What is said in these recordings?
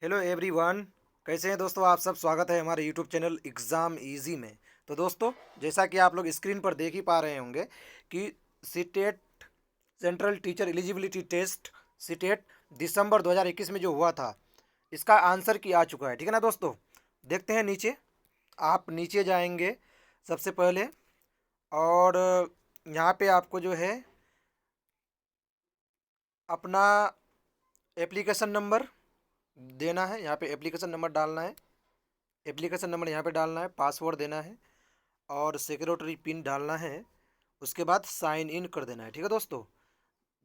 Hello everyone. कैसे हैं दोस्तों आप सब। स्वागत है हमारे यूट्यूब चैनल एग्ज़ाम इजी में। तो दोस्तों, जैसा कि आप लोग स्क्रीन पर देख ही पा रहे होंगे कि CTET central teacher eligibility test CTET दिसंबर 2021 में जो हुआ था, इसका आंसर की आ चुका है। ठीक है ना दोस्तों। देखते हैं नीचे। आप नीचे जाएंगे सबसे पहले, और यहाँ पे आपको जो है अपना एप्लीकेशन नंबर देना है। यहाँ पे एप्लीकेशन नंबर डालना है। एप्लीकेशन नंबर यहाँ पे डालना है, पासवर्ड देना है और सिक्योरिटी पिन डालना है। उसके बाद साइन इन कर देना है। ठीक है दोस्तों।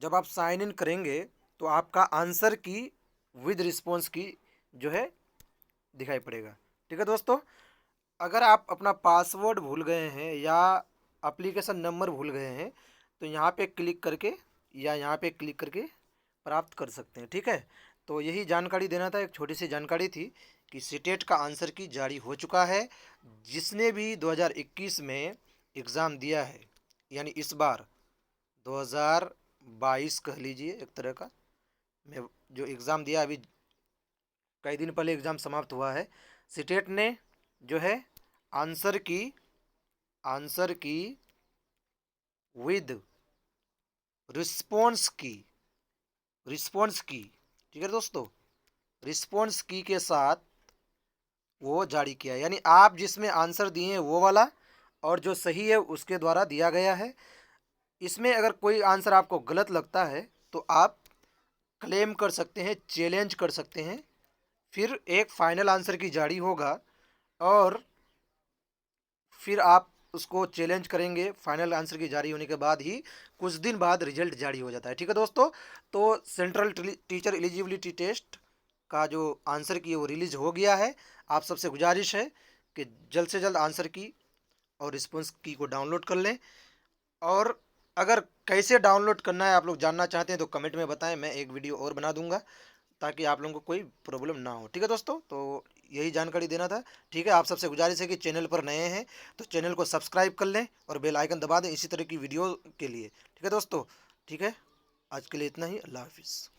जब आप साइन इन करेंगे तो आपका आंसर की विद रिस्पॉन्स की जो है दिखाई पड़ेगा। ठीक है दोस्तों। अगर आप अपना पासवर्ड भूल गए हैं या एप्लीकेशन नंबर भूल गए हैं तो यहाँ पे क्लिक करके या यहाँ पे क्लिक करके प्राप्त कर सकते हैं। ठीक है। तो यही जानकारी देना था, एक छोटी सी जानकारी थी कि सीटेट का आंसर की जारी हो चुका है। जिसने भी 2021 में एग्ज़ाम दिया है, यानी इस बार 2022 कह लीजिए एक तरह का, मैं जो एग्ज़ाम दिया अभी कई दिन पहले एग्ज़ाम समाप्त हुआ है, सीटेट ने जो है आंसर की विद रिस्पॉन्स की ठीक है दोस्तों, रिस्पॉन्स की के साथ वो जारी किया है। यानी आप जिसमें आंसर दिए हैं वो वाला, और जो सही है उसके द्वारा दिया गया है। इसमें अगर कोई आंसर आपको गलत लगता है तो आप क्लेम कर सकते हैं, चैलेंज कर सकते हैं। फिर एक फाइनल आंसर की जारी होगा और फिर आप उसको चैलेंज करेंगे। फाइनल आंसर की जारी होने के बाद ही कुछ दिन बाद रिजल्ट जारी हो जाता है। ठीक है दोस्तों। तो सेंट्रल टीचर एलिजिबिलिटी टेस्ट का जो आंसर की है वो रिलीज हो गया है। आप सबसे गुजारिश है कि जल्द से जल्द आंसर की और रिस्पॉन्स की को डाउनलोड कर लें। और अगर कैसे डाउनलोड करना है आप लोग जानना चाहते हैं तो कमेंट में बताएं, मैं एक वीडियो और बना दूंगा ताकि आप लोगों को कोई प्रॉब्लम ना हो। ठीक है दोस्तों। तो यही जानकारी देना था। ठीक है। आप सबसे गुजारिश है कि चैनल पर नए हैं तो चैनल को सब्सक्राइब कर लें और बेल आइकन दबा दें इसी तरह की वीडियो के लिए। ठीक है दोस्तों। ठीक है। आज के लिए इतना ही। अल्लाह हाफिज़।